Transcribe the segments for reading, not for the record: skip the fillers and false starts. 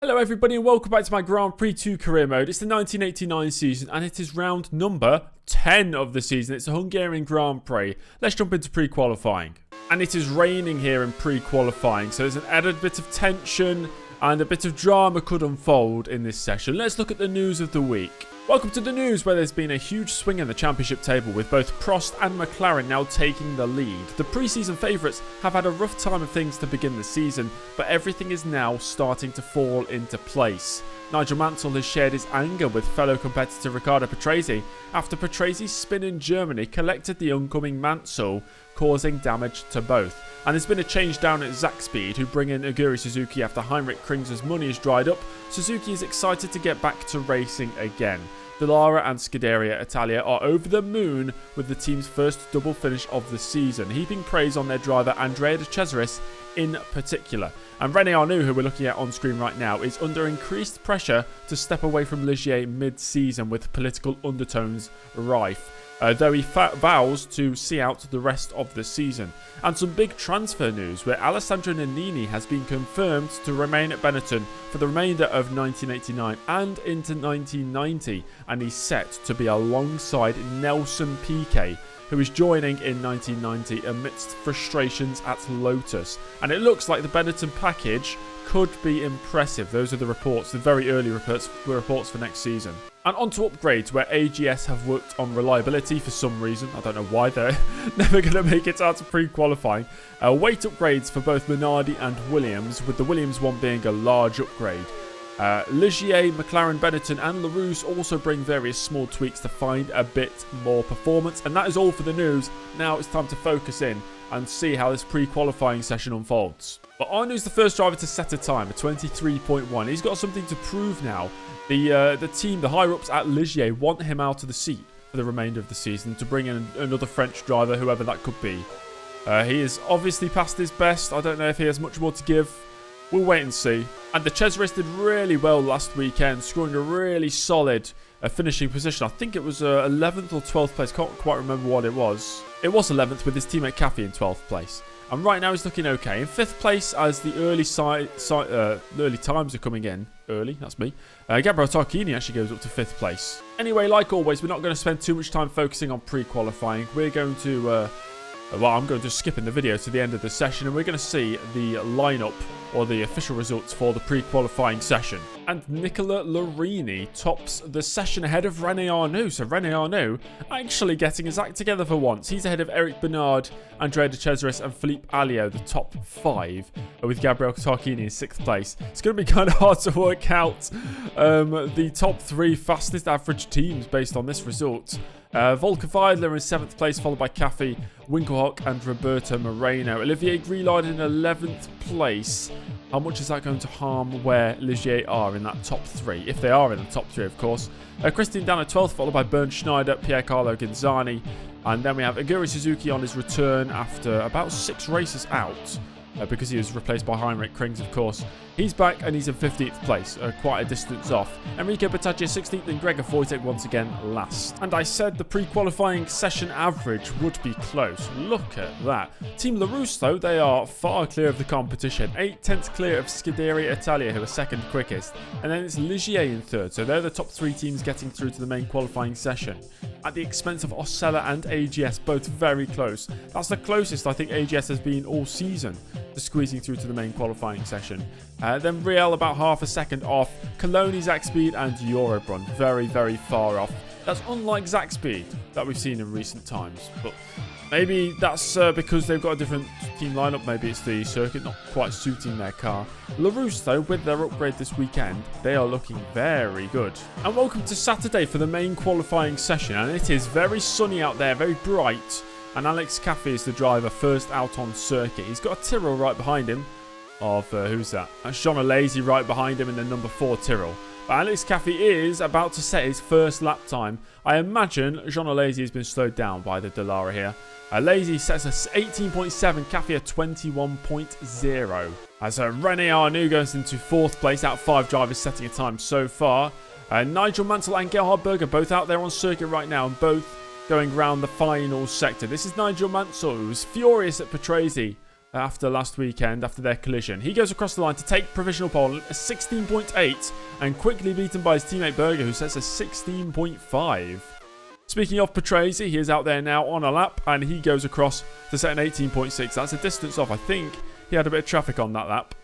Hello everybody and welcome back to my Grand Prix 2 career mode. It's the 1989 season and it is round number 10 of the season. It's the Hungarian Grand Prix. Let's jump into pre-qualifying. And it is raining here in pre-qualifying, so there's an added bit of tension and a bit of drama could unfold in this session. Let's look at the news of the week. Welcome to the news, where there's been a huge swing in the championship table with both Prost and McLaren now taking the lead. The pre-season favourites have had a rough time of things to begin the season, but everything is now starting to fall into place. Nigel Mansell has shared his anger with fellow competitor Riccardo Patrese after Patresi's spin in Germany collected the oncoming Mansell, causing damage to both. And there's been a change down at Zakspeed, who bring in Aguri Suzuki after Heinrich Krings's money is dried up. Suzuki is excited to get back to racing again. Dallara and Scuderia Italia are over the moon with the team's first double finish of the season, heaping praise on their driver Andrea de Cesaris in particular. And René Arnoux, who we're looking at on screen right now, is under increased pressure to step away from Ligier mid-season with political undertones rife. Though he vows to see out the rest of the season. And some big transfer news, where Alessandro Nannini has been confirmed to remain at Benetton for the remainder of 1989 and into 1990, and he's set to be alongside Nelson Piquet, who is joining in 1990 amidst frustrations at Lotus. And it looks like the Benetton package could be impressive. Those are the reports, the very early reports for next season. And on to upgrades, where AGS have worked on reliability for some reason. I don't know why they're never going to make it out to pre-qualifying. Weight upgrades for both Minardi and Williams, with the Williams one being a large upgrade. Ligier, McLaren, Benetton and LaRousse also bring various small tweaks to find a bit more performance. And that is all for the news. Now it's time to focus in and see how this pre-qualifying session unfolds. But Arnoux the first driver to set a time, a 23.1. He's got something to prove now. The team, the higher-ups at Ligier, want him out of the seat for the remainder of the season to bring in another French driver, whoever that could be. He is obviously past his best. I don't know if he has much more to give. We'll wait and see. And the Cesaris did really well last weekend, scoring a really solid finishing position. I think it was 11th or 12th place. Can't quite remember what it was. It was 11th with his teammate Caffey in 12th place. And right now he's looking okay. In 5th place, as the early times are coming in. Early, that's me. Gabriele Tarquini actually goes up to 5th place. Anyway, like always, we're not going to spend too much time focusing on pre-qualifying. We're going to... I'm going to skip in the video to the end of the session, and we're going to see the lineup or the official results for the pre-qualifying session. And Nicola Larini tops the session ahead of René Arnoux. So René Arnoux actually getting his act together for once. He's ahead of Eric Bernard, Andrea de Cesaris and Philippe Alliot, the top 5, with Gabriele Tarquini in 6th place. It's going to be kind of hard to work out the top 3 fastest average teams based on this result. Volker Weidler in 7th place, followed by Caffey, Winkelhock and Roberto Moreno. Olivier Grillard in 11th place. How much is that going to harm where Ligier are in that top 3? If they are in the top 3, of course. Christian Danner 12th, followed by Bernd Schneider, Piercarlo Ginzani. And then we have Aguri Suzuki on his return after about 6 races out. Because he was replaced by Heinrich Krings, of course. He's back and he's in 15th place, quite a distance off. Enrico Battaglia 16th and Gregor Wojtek once again last. And I said the pre-qualifying session average would be close. Look at that. Team LaRousse, though, they are far clear of the competition. 8/10 clear of Scuderia Italia, who are second quickest. And then it's Ligier in 3rd, so they're the top 3 teams getting through to the main qualifying session. At the expense of Osella and AGS, both very close. That's the closest I think AGS has been all season to squeezing through to the main qualifying session. Then Riel about half a second off. Coloni, Zakspeed and Eurobrun very, very far off. That's unlike Zakspeed that we've seen in recent times. But maybe that's because they've got a different team lineup. Maybe it's the circuit not quite suiting their car. LaRousse, though, with their upgrade this weekend, they are looking very good. And welcome to Saturday for the main qualifying session. And it is very sunny out there, very bright. And Alex Caffey is the driver first out on circuit. He's got a Tyrrell right behind him. Who's that? That's Jean Alesi right behind him in the number 4 Tyrrell. But Alex Caffey is about to set his first lap time. I imagine Jean Alesi has been slowed down by the Dallara here. Alesi sets a 18.7, Caffey a 21.0. As René Arnoux goes into 4th place out of 5 drivers setting a time so far. Nigel Mansell and Gerhard Berger both out there on circuit right now and both going round the final sector. This is Nigel Mansell, who's furious at Patrese after last weekend, after their collision. He goes across the line to take provisional pole, a 16.8, and quickly beaten by his teammate Berger, who sets a 16.5. Speaking of Patrese, he is out there now on a lap, and he goes across to set an 18.6. That's a distance off. I think he had a bit of traffic on that lap.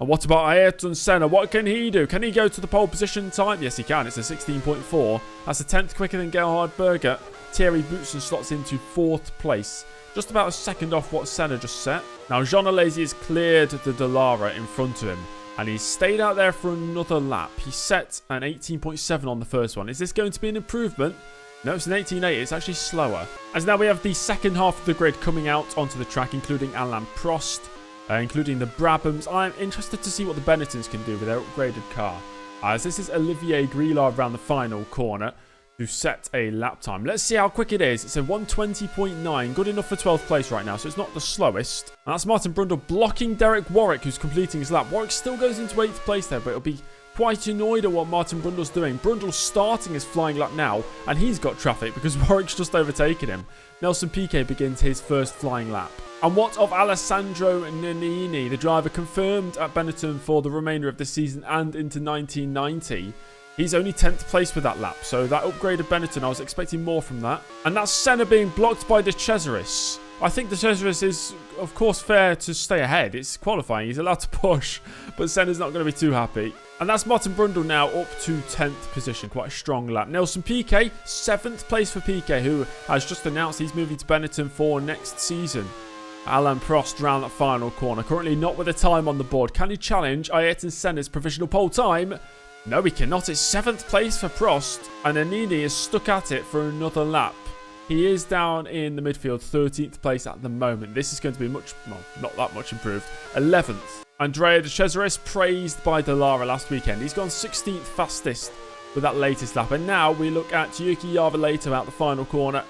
And what about Ayrton Senna? What can he do? Can he go to the pole position time? Yes, he can. It's a 16.4. That's a 10th quicker than Gerhard Berger. Thierry Boutsen slots into 4th place. Just about a second off what Senna just set. Now, Jean Alesi has cleared the Dallara in front of him. And he's stayed out there for another lap. He set an 18.7 on the first one. Is this going to be an improvement? No, it's an 18.8. It's actually slower. As now we have the second half of the grid coming out onto the track, including Alain Prost, including the Brabhams. I'm interested to see what the Benettons can do with their upgraded car. As this is Olivier Grillard around the final corner to set a lap time. Let's see how quick it is. It's a 120.9. Good enough for 12th place right now, so it's not the slowest. And that's Martin Brundle blocking Derek Warwick, who's completing his lap. Warwick still goes into 8th place there, but it'll be quite annoyed at what Martin Brundle's doing. Brundle's starting his flying lap now, and he's got traffic because Warwick's just overtaken him. Nelson Piquet begins his first flying lap. And what of Alessandro Nannini, the driver confirmed at Benetton for the remainder of the season and into 1990? He's only 10th place with that lap, so that upgraded Benetton, I was expecting more from that. And that's Senna being blocked by De Cesaris. I think De Cesaris is, of course, fair to stay ahead. It's qualifying. He's allowed to push, but Senna's not going to be too happy. And that's Martin Brundle now up to 10th position. Quite a strong lap. Nelson Piquet, 7th place for Piquet, who has just announced he's moving to Benetton for next season. Alain Prost round that final corner. Currently not with a time on the board. Can he challenge Ayrton Senna's provisional pole time? No, he cannot. It's 7th place for Prost. And Nannini is stuck at it for another lap. He is down in the midfield, 13th place at the moment. This is going to be much, well, not that much improved. 11th. Andrea De Cesaris praised by Dallara last weekend. He's gone 16th fastest with that latest lap. And now we look at Yuki Lehto out the final corner.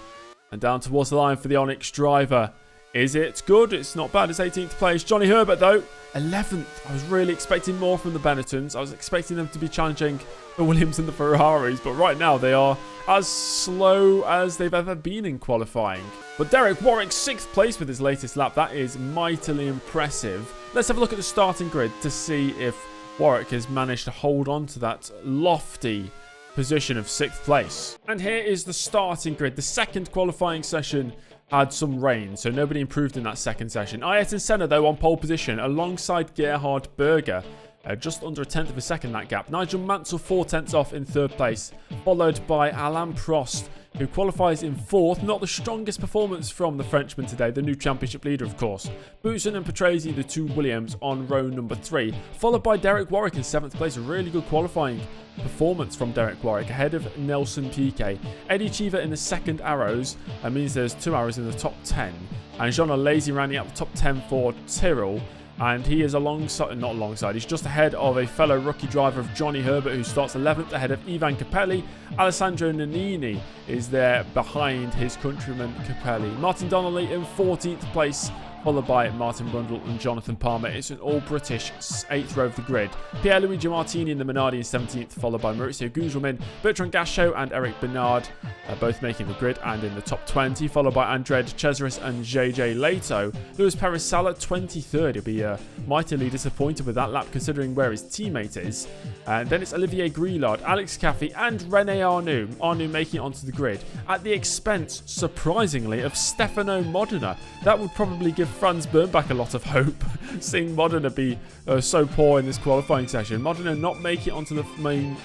And down towards the line for the Onyx driver. Is it good? It's not bad. It's 18th place. Johnny Herbert, though, 11th. I was really expecting more from the Benettons. I was expecting them to be challenging the Williams and the Ferraris. But right now, they are as slow as they've ever been in qualifying. But Derek Warwick, 6th place with his latest lap. That is mightily impressive. Let's have a look at the starting grid to see if Warwick has managed to hold on to that lofty position of 6th place. And here is the starting grid. The second qualifying session had some rain, so nobody improved in that second session. Ayrton Senna, though, on pole position alongside Gerhard Berger. Just under a tenth of a second, that gap. Nigel Mansell 4 tenths off in 3rd place, followed by Alain Prost, who qualifies in 4th. Not the strongest performance from the Frenchman today, the new championship leader, of course. Boutsen and Patrese, the two Williams, on row number 3, followed by Derek Warwick in 7th place. A really good qualifying performance from Derek Warwick, ahead of Nelson Piquet. Eddie Cheever in the second arrows. That means there's 2 arrows in the top 10. And Jean Alesi rounding out the top 10 for Tyrrell. And he is he's just ahead of a fellow rookie driver of Johnny Herbert, who starts 11th ahead of Ivan Capelli. Alessandro Nannini is there behind his countryman Capelli. Martin Donnelly in 14th place, followed by Martin Brundle and Jonathan Palmer. It's an all-British 8th row of the grid. Pierluigi Martini in the Minardi in 17th, followed by Maurizio Gugelmin, Bertrand Gachot and Eric Bernard, both making the grid and in the top 20, followed by Andrea De Cesaris and JJ Lehto. Luis Perez Sala 23rd. He'll be mightily disappointed with that lap, considering where his teammate is. And then it's Olivier Grillard, Alex Caffey and René Arnoux. Arnoux making it onto the grid at the expense, surprisingly, of Stefano Modena. That would probably give Franz Bernbach a lot of hope, seeing Modena be so poor in this qualifying session. Modena not make it onto the main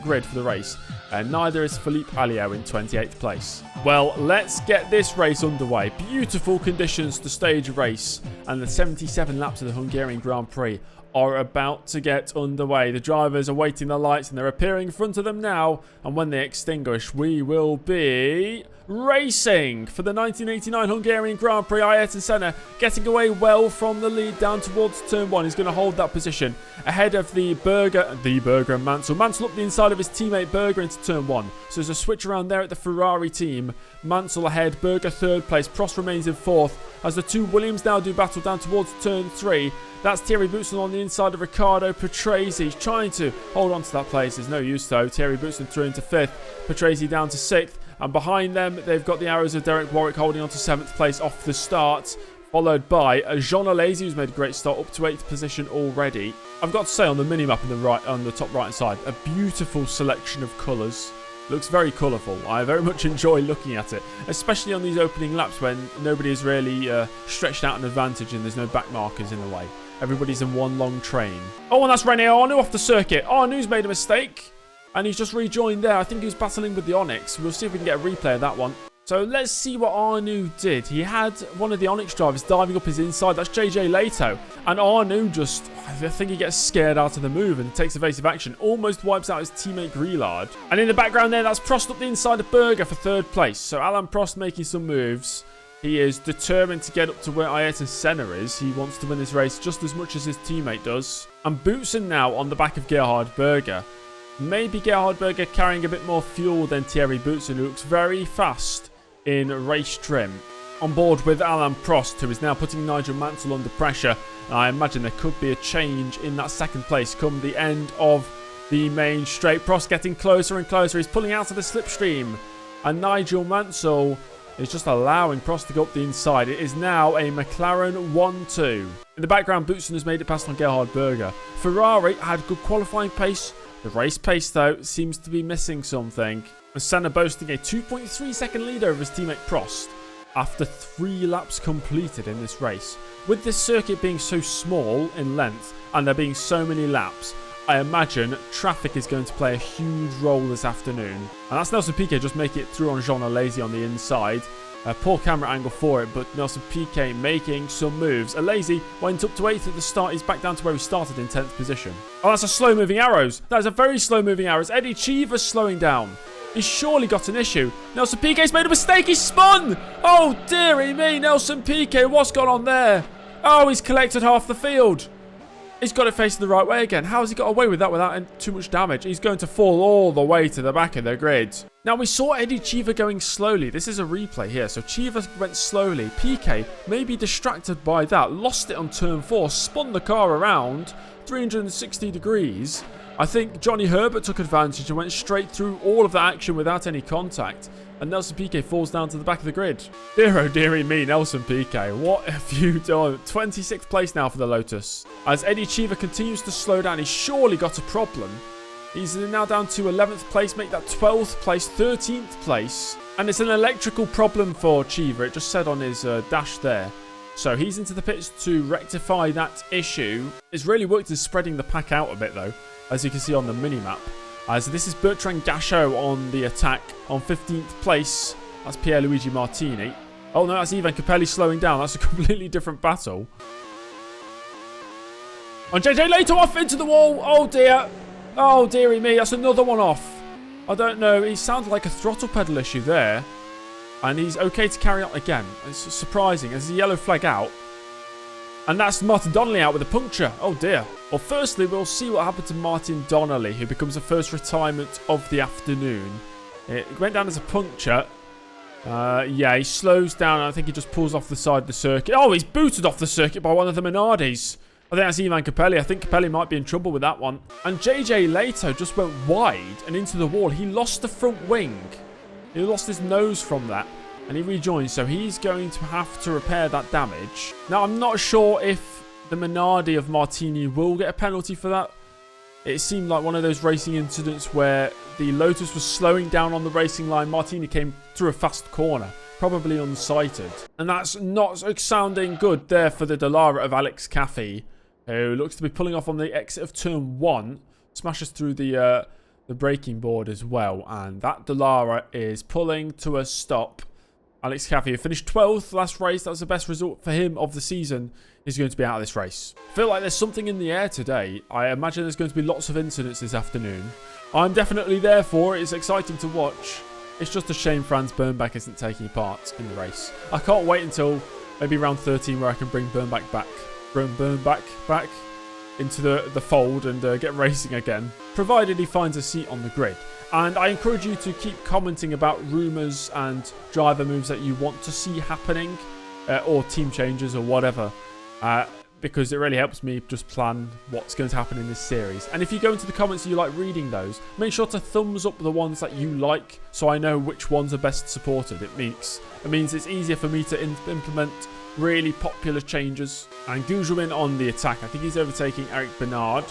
grid for the race, and neither is Philippe Alliot in 28th place. Well, let's get this race underway. Beautiful conditions to stage a race, and the 77 laps of the Hungarian Grand Prix are about to get underway. The drivers are waiting their lights and they're appearing in front of them now, and when they extinguish, we will be racing for the 1989 Hungarian Grand Prix. Ayrton Senna getting away well from the lead down towards turn 1. He's going to hold that position ahead of the Berger and Mansell. Mansell up the inside of his teammate Berger into turn 1. So there's a switch around there at the Ferrari team. Mansell ahead, Berger 3rd place. Prost remains in 4th as the two Williams now do battle down towards turn 3. That's Thierry Boutsen on the inside of Riccardo Patrese. He's trying to hold on to that place. There's no use though. Thierry Boutsen through into 5th. Patrese down to 6th. And behind them, they've got the arrows of Derek Warwick holding on to 7th place off the start. followed by Jean Alesi, who's made a great start, up to 8th position already. I've got to say, on the mini-map on the top right-hand side, a beautiful selection of colours. Looks very colourful. I very much enjoy looking at it, especially on these opening laps when nobody is really stretched out an advantage and there's no back markers in the way. Everybody's in one long train. Oh, and that's René Arnoux off the circuit. Arnoux made a mistake, and he's just rejoined there. I think he was battling with the Onyx. We'll see if we can get a replay of that one. So let's see what Arnoux did. He had one of the Onyx drivers diving up his inside. That's JJ Lehto. And Arnoux just, I think he gets scared out of the move and takes evasive action. Almost wipes out his teammate Grillard. And in the background there, that's Prost up the inside of Berger for 3rd place. So Alain Prost making some moves. He is determined to get up to where Ayrton Senna is. He wants to win this race just as much as his teammate does. And Boutsen now on the back of Gerhard Berger. Maybe Gerhard Berger carrying a bit more fuel than Thierry Boutsen, who looks very fast in race trim. On board with Alain Prost, who is now putting Nigel Mansell under pressure. I imagine there could be a change in that 2nd place come the end of the main straight. Prost getting closer and closer. He's pulling out of the slipstream. And Nigel Mansell is just allowing Prost to go up the inside. It is now a McLaren 1-2. In the background, Boutsen has made it past on Gerhard Berger. Ferrari had good qualifying pace. The race pace, though, seems to be missing something. With Senna boasting a 2.3 second lead over his teammate Prost after 3 laps completed in this race. With this circuit being so small in length and there being so many laps, I imagine traffic is going to play a huge role this afternoon. And that's Nelson Piquet just making it through on Jean Alesi on the inside. Poor camera angle for it, but Nelson Piquet making some moves. Alesi went up to 8th at the start. He's back down to where he started in 10th position. Oh, that's a slow-moving arrows. That is a very slow-moving arrows. Eddie Cheever's slowing down. He's surely got an issue. Nelson Piquet's made a mistake. He's spun. Oh, dearie me. Nelson Piquet, what's gone on there? Oh, he's collected half the field. He's got it facing the right way again. How has he got away with that without too much damage? He's going to fall all the way to the back of the grid. Now, we saw Eddie Cheever going slowly. This is a replay here. So, Cheever went slowly. Piquet, maybe distracted by that, lost it on turn 4, spun the car around 360 degrees. I think Johnny Herbert took advantage and went straight through all of that action without any contact. And Nelson Piquet falls down to the back of the grid. Dear oh dearie me, Nelson Piquet. What have you done? 26th place now for the Lotus. As Eddie Cheever continues to slow down, he's surely got a problem. He's now down to 11th place, make that 12th place, 13th place. And it's an electrical problem for Cheever. It just said on his dash there. So he's into the pits to rectify that issue. It's really worked in spreading the pack out a bit though, as you can see on the mini-map. So this is Bertrand Gachot on the attack on 15th place. That's Pierluigi Martini. Oh no, that's Ivan Capelli slowing down. That's a completely different battle. On JJ Lehto off into the wall. Oh dear. Oh dearie me. That's another one off. I don't know. He sounds like a throttle pedal issue there. And he's okay to carry on again. It's surprising. There's a yellow flag out. And that's Martin Donnelly out with a puncture. Oh dear. Well, firstly, we'll see what happened to Martin Donnelly, who becomes the first retirement of the afternoon. It went down as a puncture. Yeah, he slows down. I think he just pulls off the side of the circuit. Oh, he's booted off the circuit by one of the Minardis. I think that's Ivan Capelli. I think Capelli might be in trouble with that one. And JJ Lehto just went wide and into the wall. He lost the front wing. He lost his nose from that. And he rejoined, so he's going to have to repair that damage. Now, I'm not sure if the Minardi of Martini will get a penalty for that. It seemed like one of those racing incidents where the Lotus was slowing down on the racing line. Martini came through a fast corner, probably unsighted. And that's not sounding good there for the Dallara of Alex Caffey, who looks to be pulling off on the exit of turn 1. Smashes through the braking board as well. And that Dallara is pulling to a stop. Alex Caffey finished 12th last race. That was the best result for him of the season. He's going to be out of this race. I feel like there's something in the air today. I imagine there's going to be lots of incidents this afternoon. I'm definitely there for it. It's exciting to watch. It's just a shame Franz Bernbach isn't taking part in the race. I can't wait until maybe round 13 where I can bring Bernbach back. Bring Bernbach back into the fold and get racing again, provided he finds a seat on the grid. And I encourage you to keep commenting about rumours and driver moves that you want to see happening, or team changes or whatever, because it really helps me just plan what's going to happen in this series. And if you go into the comments and you like reading those, make sure to thumbs up the ones that you like so I know which ones are best supported. It means it's easier for me to implement really popular changes. And Gugelmin on the attack. I think he's overtaking Eric Bernard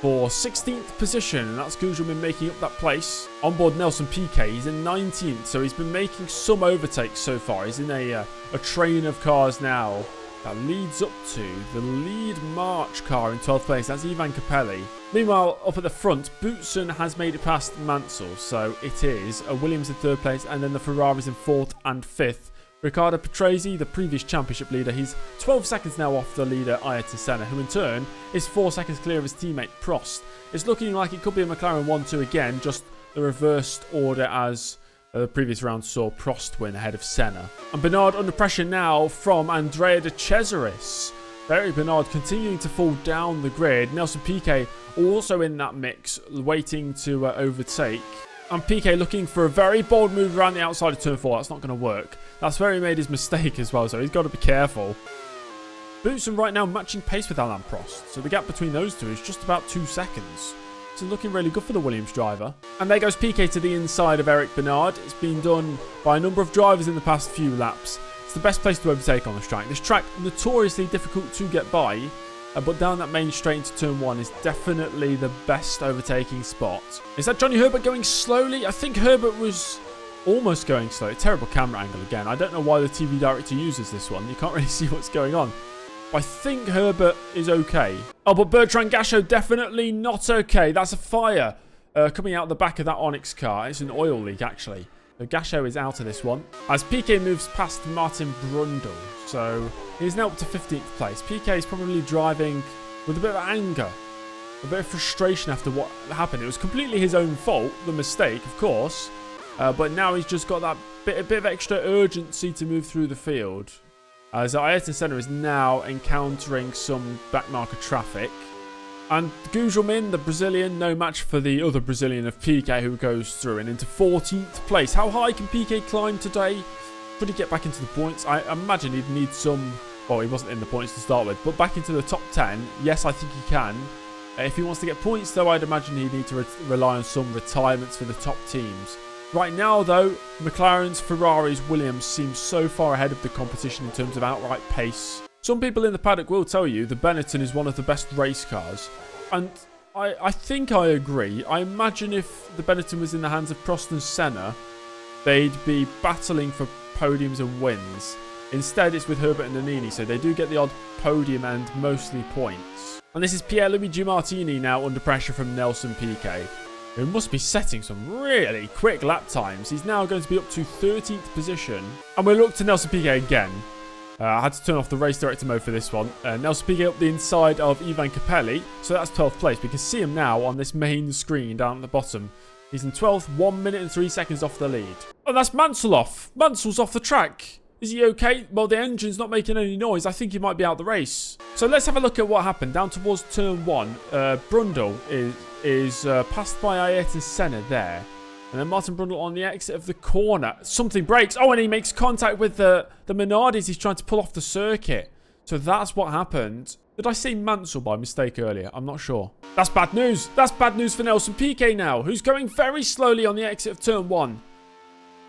for 16th position, and that's Gugelmin making up that place. On board Nelson Piquet, he's in 19th, so he's been making some overtakes so far. He's in a train of cars now that leads up to the lead March car in 12th place. That's Ivan Capelli. Meanwhile, up at the front, Boutsen has made it past Mansell, so it is Williams in 3rd place, and then the Ferraris in 4th and 5th. Riccardo Patrese, the previous championship leader, he's 12 seconds now off the leader Ayrton Senna, who in turn is 4 seconds clear of his teammate Prost. It's looking like it could be a McLaren 1-2 again, just the reversed order as the previous round saw Prost win ahead of Senna. And Bernard under pressure now from Andrea de Cesaris. Eric Bernard continuing to fall down the grid. Nelson Piquet also in that mix, waiting to overtake. And Piquet looking for a very bold move around the outside of turn 4. That's not going to work. That's where he made his mistake as well, so he's got to be careful. Boutsen right now matching pace with Alain Prost, so the gap between those two is just about 2 seconds. So looking really good for the Williams driver. And there goes Piquet to the inside of Eric Bernard. It's been done by a number of drivers in the past few laps. It's the best place to overtake on this track. This track, notoriously difficult to get by, but down that main straight into turn 1 is definitely the best overtaking spot. Is that Johnny Herbert going slowly? I think Herbert was almost going slow. Terrible camera angle again. I don't know why the TV director uses this one. You can't really see what's going on. I think Herbert is okay. Oh, but Bertrand Gachot definitely not okay. That's a fire coming out the back of that Onyx car. It's an oil leak, actually. So Gachot is out of this one. As Piquet moves past Martin Brundle. So he's now up to 15th place. Piquet is probably driving with a bit of anger. A bit of frustration after what happened. It was completely his own fault. The mistake, of course. But now he's just got that bit of extra urgency to move through the field. As Ayrton Senna is now encountering some backmarker traffic. And Gugelmin, the Brazilian, no match for the other Brazilian of Piquet, who goes through and into 14th place. How high can Piquet climb today? Could he get back into the points? I imagine he'd need some... Well, he wasn't in the points to start with, but back into the top 10, yes, I think he can. If he wants to get points, though, I'd imagine he'd need to rely on some retirements for the top teams. Right now, though, McLaren's, Ferraris, Williams seem so far ahead of the competition in terms of outright pace. Some people in the paddock will tell you the Benetton is one of the best race cars. And I think I agree. I imagine if the Benetton was in the hands of Prost and Senna, they'd be battling for podiums and wins. Instead, it's with Herbert and Nannini, so they do get the odd podium and mostly points. And this is Pierre-Luigi Martini now under pressure from Nelson Piquet, who must be setting some really quick lap times. He's now going to be up to 13th position. And we'll look to Nelson Piquet again. I had to turn off the race director mode for this one. Nelson Piquet up the inside of Ivan Capelli. So that's 12th place. We can see him now on this main screen down at the bottom. He's in 12th, 1 minute and 3 seconds off the lead. Oh, that's Mansell off. Mansell's off the track. Is he okay? Well, the engine's not making any noise. I think he might be out of the race. So let's have a look at what happened. Down towards turn 1, Brundle is passed by Ayrton Senna there. And then Martin Brundle on the exit of the corner. Something breaks. Oh, and he makes contact with the Minardis. He's trying to pull off the circuit. So that's what happened. Did I say Mansell by mistake earlier? I'm not sure. That's bad news. That's bad news for Nelson Piquet now, who's going very slowly on the exit of turn 1.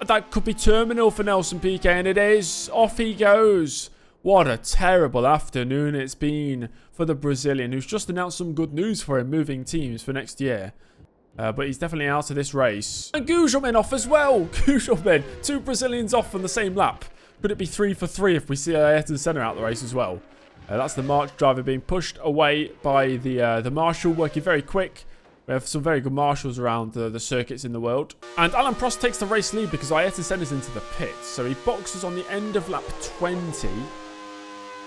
That could be terminal for Nelson Piquet, and it is. Off he goes. What a terrible afternoon it's been for the Brazilian, who's just announced some good news for him moving teams for next year. But he's definitely out of this race. And Gugelmin off as well. Gugelmin, 2 Brazilians off on the same lap. Could it be 3 for 3 if we see Ayrton Senna out the race as well? That's the March driver being pushed away by the Marshal, working very quick. We have some very good marshals around the circuits in the world. And Alain Prost takes the race lead because Ayrton Senna's into the pits. So he boxes on the end of lap 20.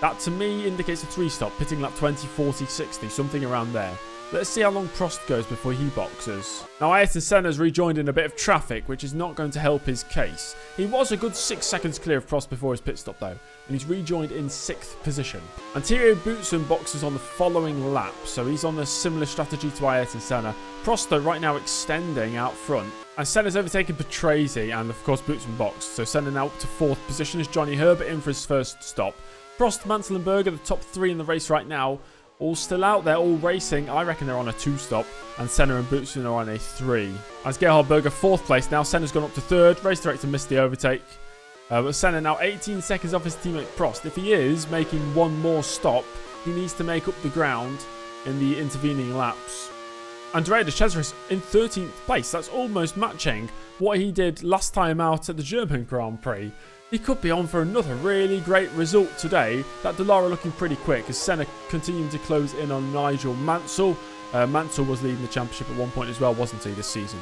That to me indicates a 3-stop, pitting lap 20, 40, 60, something around there. Let's see how long Prost goes before he boxes. Now Ayrton Senna's rejoined in a bit of traffic, which is not going to help his case. He was a good 6 seconds clear of Prost before his pit stop though, and he's rejoined in 6th position. And Thierry Boutsen boxes on the following lap, so he's on a similar strategy to Ayrton Senna. Prost though right now extending out front. And Senna's overtaken Patrese, and of course Boutsen boxed, so Senna now up to 4th position as Johnny Herbert in for his first stop. Prost, Mansell and Berger, the top 3 in the race right now. All still out there, all racing. I reckon they're on a 2-stop. And Senna and Boutsen are on a 3. As Gerhard Berger 4th place now. Senna's gone up to 3rd. Race director missed the overtake. But Senna now 18 seconds off his teammate Prost. If he is making one more stop, he needs to make up the ground in the intervening laps. Andrea de Cesaris in 13th place. That's almost matching what he did last time out at the German Grand Prix. He could be on for another really great result today. That Dallara looking pretty quick as Senna continuing to close in on Nigel Mansell. Mansell was leading the championship at one point as well, wasn't he, this season?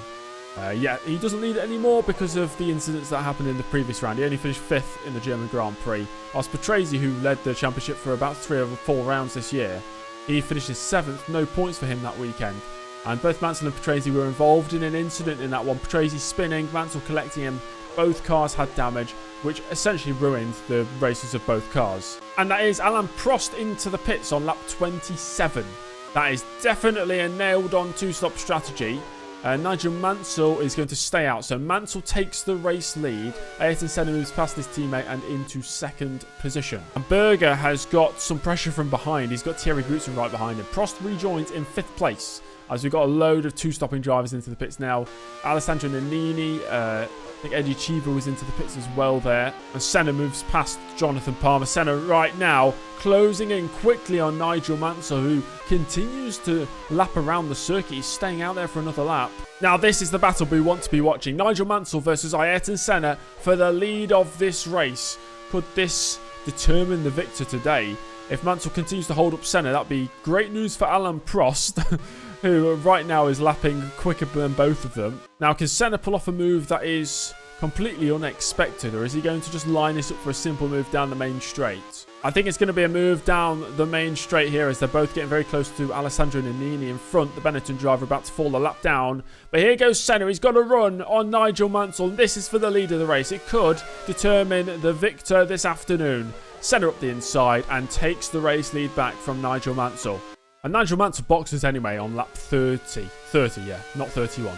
Yeah, he doesn't lead it anymore because of the incidents that happened in the previous round. He only finished 5th in the German Grand Prix. Whilst Patrese, who led the championship for about 3 or 4 rounds this year, he finishes 7th. No points for him that weekend. And both Mansell and Patrese were involved in an incident in that one. Patrese spinning, Mansell collecting him. Both cars had damage, which essentially ruined the races of both cars. And that is Alain Prost into the pits on lap 27. That is definitely a nailed-on 2-stop strategy. Nigel Mansell is going to stay out. So Mansell takes the race lead. Ayrton Senna moves past his teammate and into 2nd position. And Berger has got some pressure from behind. He's got Thierry Boutsen right behind him. Prost rejoins in 5th place. As we've got a load of 2-stopping drivers into the pits now. Alessandro Nannini, I think Eddie Cheever was into the pits as well there. And Senna moves past Jonathan Palmer. Senna right now closing in quickly on Nigel Mansell, who continues to lap around the circuit. He's staying out there for another lap. Now this is the battle we want to be watching. Nigel Mansell versus Ayrton Senna for the lead of this race. Could this determine the victor today? If Mansell continues to hold up Senna, that'd be great news for Alain Prost, who right now is lapping quicker than both of them. Now, can Senna pull off a move that is completely unexpected, or is he going to just line this up for a simple move down the main straight? I think it's going to be a move down the main straight here as they're both getting very close to Alessandro Nannini in front. The Benetton driver about to fall a lap down. But here goes Senna. He's got a run on Nigel Mansell. This is for the lead of the race. It could determine the victor this afternoon. Senna up the inside and takes the race lead back from Nigel Mansell. And Nigel Mansell boxes anyway on lap 30. 30, yeah, not 31.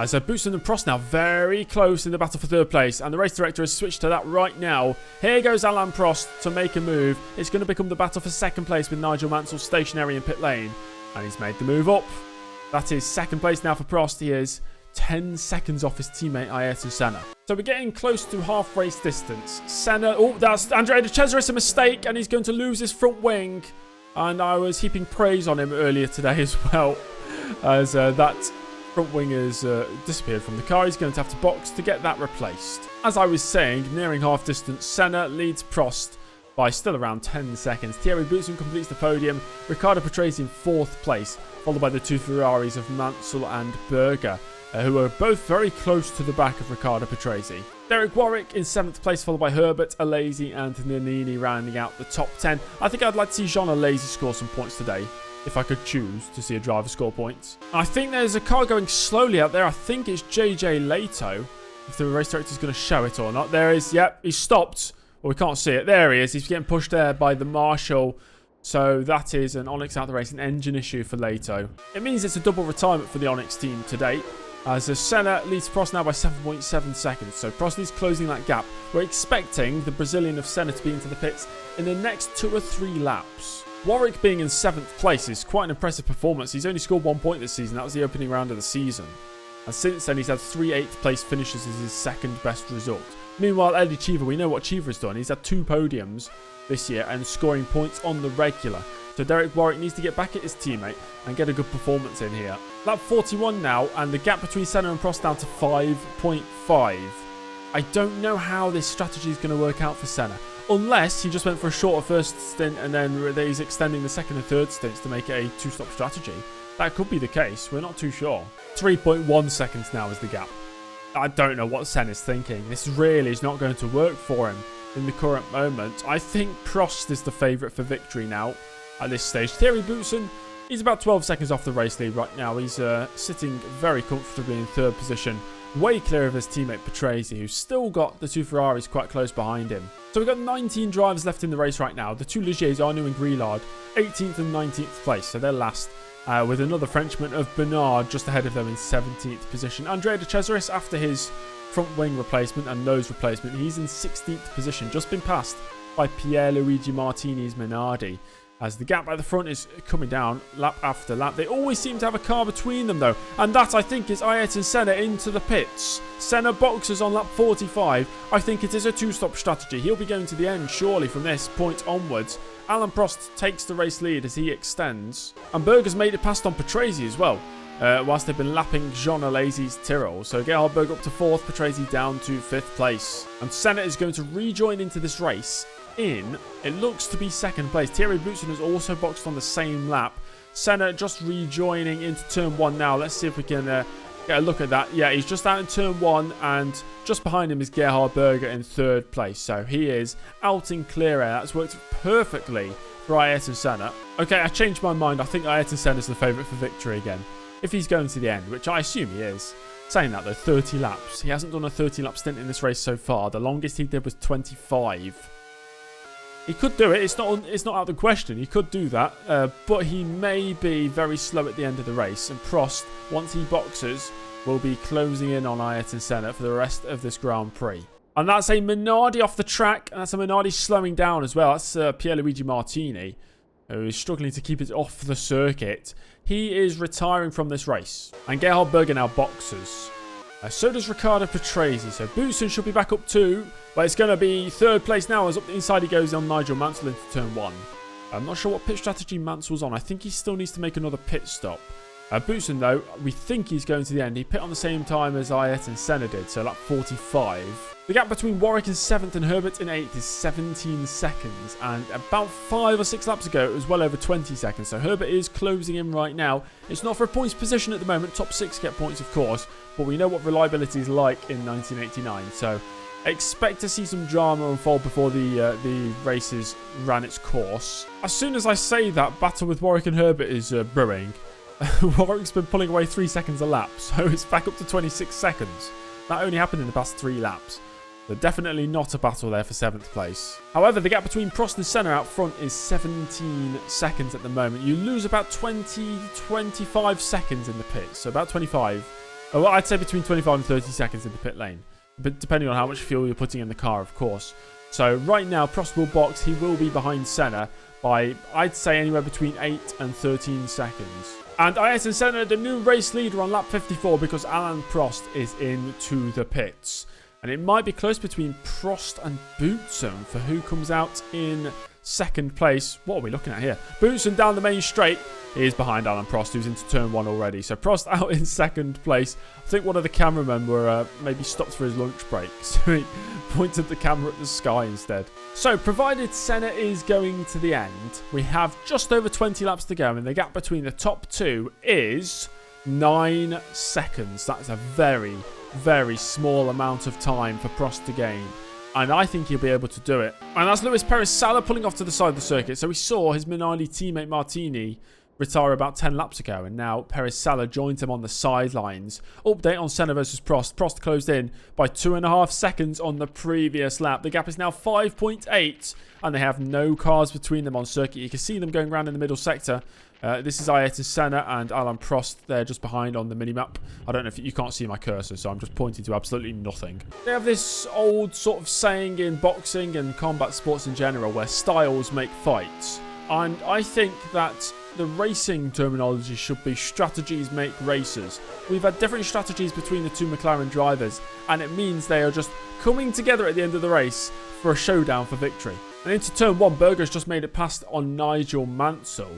So Boutsen and Prost now very close in the battle for 3rd place. And the race director has switched to that right now. Here goes Alain Prost to make a move. It's going to become the battle for 2nd place with Nigel Mansell stationary in pit lane. And he's made the move up. That is 2nd place now for Prost. He is 10 seconds off his teammate Ayrton Senna. So we're getting close to half race distance. Senna, oh, that's Andrea de Cesaris, a mistake, and he's going to lose his front wing. And I was heaping praise on him earlier today as well, as that front wing has disappeared from the car. He's going to have to box to get that replaced. As I was saying, nearing half distance, Senna leads Prost by still around 10 seconds. Thierry Boutsen completes the podium. Riccardo Patrese in 4th place, followed by the 2 Ferraris of Mansell and Berger, who are both very close to the back of Riccardo Patrese. Derek Warwick in 7th place, followed by Herbert, Alesi and Nannini rounding out the top 10. I think I'd like to see Jean Alesi score some points today, if I could choose to see a driver score points. I think there's a car going slowly out there. I think it's JJ Lehto, if the race director is going to show it or not. There is, yep, he's stopped. Well, we can't see it. There he is. He's getting pushed there by the marshal. So that is an Onyx out the race, an engine issue for Lehto. It means it's a double retirement for the Onyx team today, as Senna leads Prost now by 7.7 seconds. So Prost is closing that gap. We're expecting the Brazilian of Senna to be into the pits in the next 2 or 3 laps. Warwick being in 7th place is quite an impressive performance. He's only scored 1 point this season. That was the opening round of the season. And since then, he's had 3 8th place finishes as his 2nd best result. Meanwhile, Eddie Cheever, we know what Cheever has done. He's had 2 podiums this year and scoring points on the regular. So Derek Warwick needs to get back at his teammate and get a good performance in here. Lap 41 now, and the gap between Senna and Prost down to 5.5. I don't know how this strategy is going to work out for Senna, unless he just went for a shorter first stint and then he's extending the 2nd and 3rd stints to make it a 2-stop strategy. That could be the case. We're not too sure. 3.1 seconds now is the gap. I don't know what Senna's thinking. This really is not going to work for him in the current moment. I think Prost is the favourite for victory now at this stage. Thierry Boutsen, he's about 12 seconds off the race lead right now. He's sitting very comfortably in 3rd position, way clear of his teammate Patrese, who's still got the 2 Ferraris quite close behind him. So we've got 19 drivers left in the race right now. The 2 Ligiers, Arnoux and Grillard, 18th and 19th place, so they're last. With another Frenchman of Bernard just ahead of them in 17th position. Andrea de Cesaris, after his front wing replacement and nose replacement, he's in 16th position, just been passed by Pierluigi Martini's Minardi. as the gap at the front is coming down lap after lap. They always seem to have a car between them, though. And that, I think, is Ayrton Senna into the pits. Senna boxes on lap 45. I think it is a two-stop strategy. He'll be going to the end, surely, from this point onwards. Alan Prost takes the race lead as he extends. And Berger's made it past on Patrese as well, whilst they've been lapping Jean Alesi's Tyrrell. So Gerhard Berger up to 4th, Patrese down to 5th place. And Senna is going to rejoin into this race in, it looks to be 2nd place. Thierry Boutsen has also boxed on the same lap. Senna just rejoining into turn 1 now. Let's see if we can get a look at that. Yeah, he's just out in turn 1, and just behind him is Gerhard Berger in 3rd place. So he is out in clear air. That's worked perfectly for Ayrton Senna. Okay, I changed my mind. I think Ayrton Senna is the favourite for victory again, if he's going to the end, which I assume he is. Saying that though, 30 laps. He hasn't done a 30-lap stint in this race so far. The longest he did was 25. He could do it. It's not out of the question. He could do that. But he may be very slow at the end of the race. And Prost, once he boxes, will be closing in on Ayrton Senna for the rest of this Grand Prix. And that's a Minardi off the track. And that's a Minardi slowing down as well. That's Pierluigi Martini, who is struggling to keep it off the circuit. He is retiring from this race. And Gerhard Berger now boxes. So does Riccardo Patrese. So Boutsen should be back up too. But it's going to be 3rd place now as up the inside he goes on Nigel Mansell into turn 1. I'm not sure what pit strategy Mansell's on. I think he still needs to make another pit stop. Boutsen, though, we think he's going to the end. He pit on the same time as Ayrton Senna did, so lap 45. The gap between Warwick in 7th and Herbert in 8th is 17 seconds. And about 5 or 6 laps ago, it was well over 20 seconds. So Herbert is closing in right now. It's not for a points position at the moment. Top 6 get points, of course. But we know what reliability is like in 1989. So expect to see some drama unfold before the races ran its course. As soon as I say that, battle with Warwick and Herbert is brewing. Warwick's been pulling away 3 seconds a lap, so it's back up to 26 seconds. That only happened in the past 3 laps. So definitely not a battle there for 7th place. However, the gap between Prost and Senna out front is 17 seconds at the moment. You lose about 25 seconds in the pits. So about 25. Well, I'd say between 25 and 30 seconds in the pit lane. But depending on how much fuel you're putting in the car, of course. So right now, Prost will box. He will be behind Senna by, I'd say, anywhere between 8 and 13 seconds. And Ayrton Senna, the new race leader on lap 54, because Alain Prost is into the pits. And it might be close between Prost and Boutsen for who comes out in 2nd place. What are we looking at here? Boutsen down the main straight. He is behind Alain Prost, who's into turn 1 already. So Prost out in 2nd place. I think one of the cameramen were maybe stopped for his lunch break. So he pointed the camera at the sky instead. So provided Senna is going to the end, we have just over 20 laps to go. And the gap between the top 2 is 9 seconds. That's a very, very small amount of time for Prost to gain. And I think he'll be able to do it. And that's Luis Perez Sala pulling off to the side of the circuit. So we saw his Minardi teammate Martini retire about 10 laps ago. And now Perez Sala joins him on the sidelines. Update on Senna versus Prost. Prost closed in by 2.5 seconds on the previous lap. The gap is now 5.8. And they have no cars between them on circuit. You can see them going around in the middle sector. This is Ayrton Senna and Alain Prost. They're just behind on the minimap. I don't know if you can't see my cursor, so I'm just pointing to absolutely nothing. They have this old sort of saying in boxing and combat sports in general where styles make fights. And I think that the racing terminology should be strategies make races. We've had different strategies between the 2 McLaren drivers, and it means they are just coming together at the end of the race for a showdown for victory. And into turn 1, Berger's just made it past on Nigel Mansell.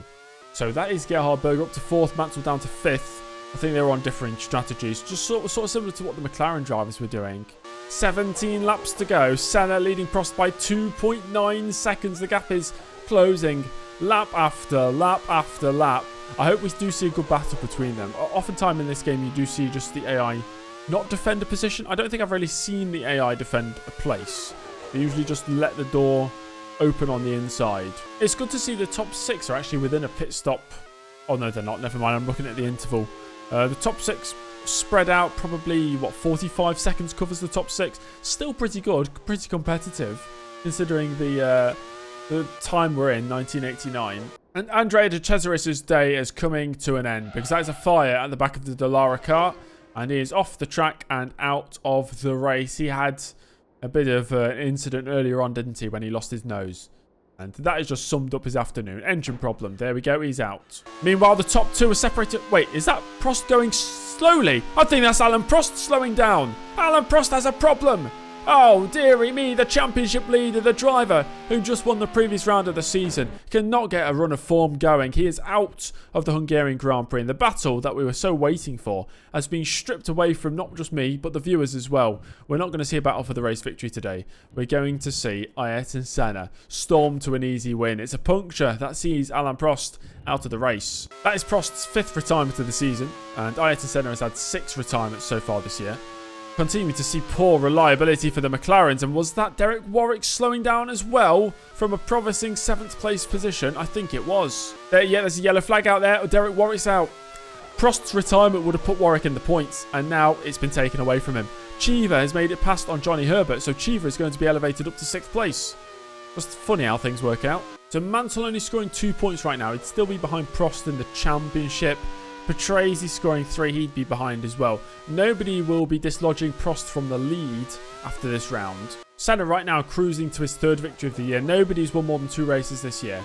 So that is Gerhard Berger up to 4th, Mansell down to 5th. I think they were on different strategies, just sort of similar to what the McLaren drivers were doing. 17 laps to go. Senna leading Prost by 2.9 seconds. The gap is closing lap after lap after lap. I hope we do see a good battle between them. Oftentimes in this game, you do see just the AI not defend a position. I don't think I've really seen the AI defend a place. They usually just let the door open on the inside. It's good to see the top 6 are actually within a pit stop. Oh no, they're not. Never mind. I'm looking at the interval. The top 6 spread out probably, 45 seconds covers the top 6. Still pretty good, pretty competitive, considering the time we're in, 1989. And Andrea de Cesaris's day is coming to an end because that is a fire at the back of the Dallara car, and he is off the track and out of the race. He had a bit of an incident earlier on, didn't he, when he lost his nose? And that is just summed up his afternoon. Engine problem. There we go. He's out. Meanwhile, the top two are separated. Wait, is that Prost going slowly? I think that's Alan Prost slowing down. Alan Prost has a problem. Oh, dearie me, the championship leader, the driver who just won the previous round of the season, cannot get a run of form going. He is out of the Hungarian Grand Prix, and the battle that we were so waiting for has been stripped away from not just me, but the viewers as well. We're not going to see a battle for the race victory today. We're going to see Ayrton Senna storm to an easy win. It's a puncture that sees Alan Prost out of the race. That is Prost's 5th retirement of the season, and Ayrton Senna has had 6 retirements so far this year. Continue to see poor reliability for the McLarens, and was that Derek Warwick slowing down as well from a promising 7th place position? I think it was. There's a yellow flag out there. Derek Warwick's out. Prost's retirement would have put Warwick in the points, and now it's been taken away from him. Cheever has made it past on Johnny Herbert, so Cheever is going to be elevated up to 6th place. Just funny how things work out. So Mansell only scoring 2 points right now. He'd still be behind Prost in the championship. Patrese scoring 3, he'd be behind as well. Nobody will be dislodging Prost from the lead after this round. Senna right now cruising to his 3rd victory of the year. Nobody's won more than 2 races this year.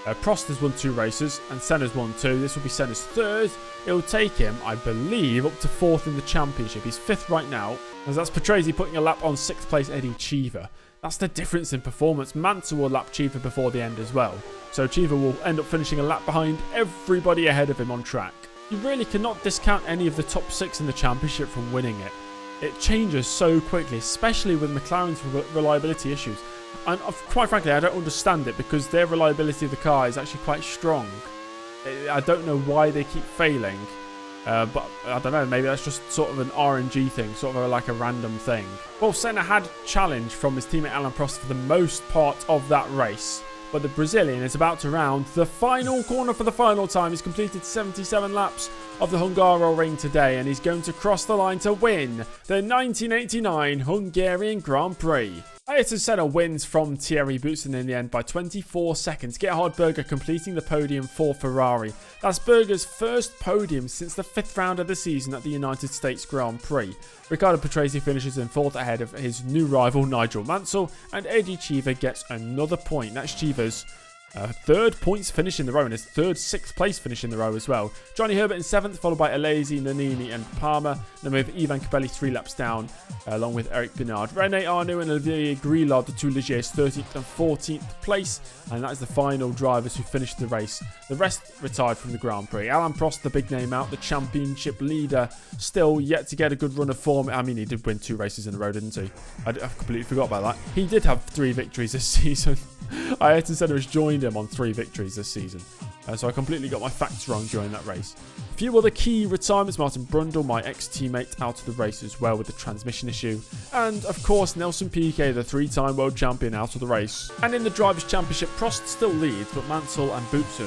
Prost has won 2 races and Senna's won 2. This will be Senna's 3rd. It will take him, I believe, up to 4th in the championship. He's 5th right now. As that's Patrese putting a lap on 6th place Eddie Cheever. That's the difference in performance. Mansell will lap Cheever before the end as well. So Cheever will end up finishing a lap behind everybody ahead of him on track. You really cannot discount any of the top 6 in the championship from winning it. It changes so quickly, especially with McLaren's reliability issues. And quite frankly, I don't understand it because their reliability of the car is actually quite strong. I don't know why they keep failing, but I don't know, maybe that's just sort of an RNG thing, sort of like a random thing. Well, Senna had challenge from his teammate Alan Prost for the most part of that race. But the Brazilian is about to round the final corner for the final time. He's completed 77 laps of the Hungaroring today, and he's going to cross the line to win the 1989 Hungarian Grand Prix. Ayrton Senna wins from Thierry Boutsen in the end by 24 seconds. Gerhard Berger completing the podium for Ferrari. That's Berger's first podium since the 5th round of the season at the United States Grand Prix. Riccardo Patrese finishes in 4th ahead of his new rival Nigel Mansell, and Eddie Cheever gets another point. That's Cheever's 3rd points finish in the row, and his 3rd 6th place finish in the row as well. Johnny Herbert in 7th, followed by Alesi, Nannini and Palmer. Then we have Ivan Capelli 3 laps down, along with Eric Bernard. René Arnoux and Olivier Grillard, the 2 Ligiers, 13th and 14th place. And that is the final drivers who finished the race. The rest retired from the Grand Prix. Alan Prost, the big name out, the championship leader, still yet to get a good run of form. I mean, he did win 2 races in a row, didn't he? I completely forgot about that. He did have 3 victories this season. Ayrton Senna has joined him on 3 victories this season. So I completely got my facts wrong during that race. A few other key retirements. Martin Brundle, my ex-teammate, out of the race as well with the transmission issue. And, of course, Nelson Piquet, the 3-time world champion, out of the race. And in the Drivers' Championship, Prost still leads, but Mansell and Boutsen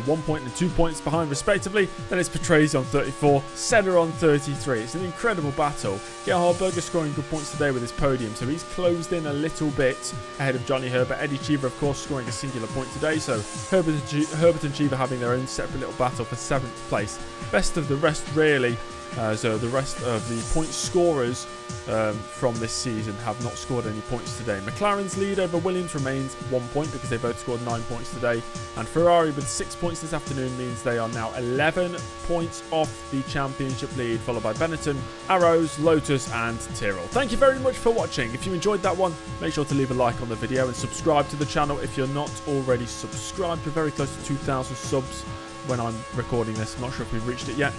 1 point and 2 points behind, respectively. Then it's Patrese on 34, Senna on 33. It's an incredible battle. Gerhard Berger scoring good points today with his podium, so he's closed in a little bit ahead of Johnny Herbert. Eddie Cheever, of course, scoring a singular point today, so Herbert and Cheever having their own separate little battle for 7th place. Best of the rest, really. So the rest of the point scorers from this season have not scored any points today. McLaren's lead over Williams remains 1 point because they both scored 9 points today. And Ferrari with 6 points this afternoon means they are now 11 points off the championship lead, followed by Benetton, Arrows, Lotus and Tyrrell. Thank you very much for watching. If you enjoyed that one, make sure to leave a like on the video and subscribe to the channel if you're not already subscribed. We're very close to 2,000 subs when I'm recording this. I'm not sure if we've reached it yet.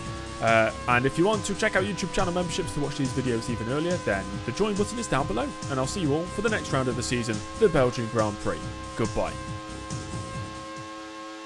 And if you want to check out YouTube channel memberships to watch these videos even earlier, then the join button is down below. And I'll see you all for the next round of the season, the Belgian Grand Prix. Goodbye.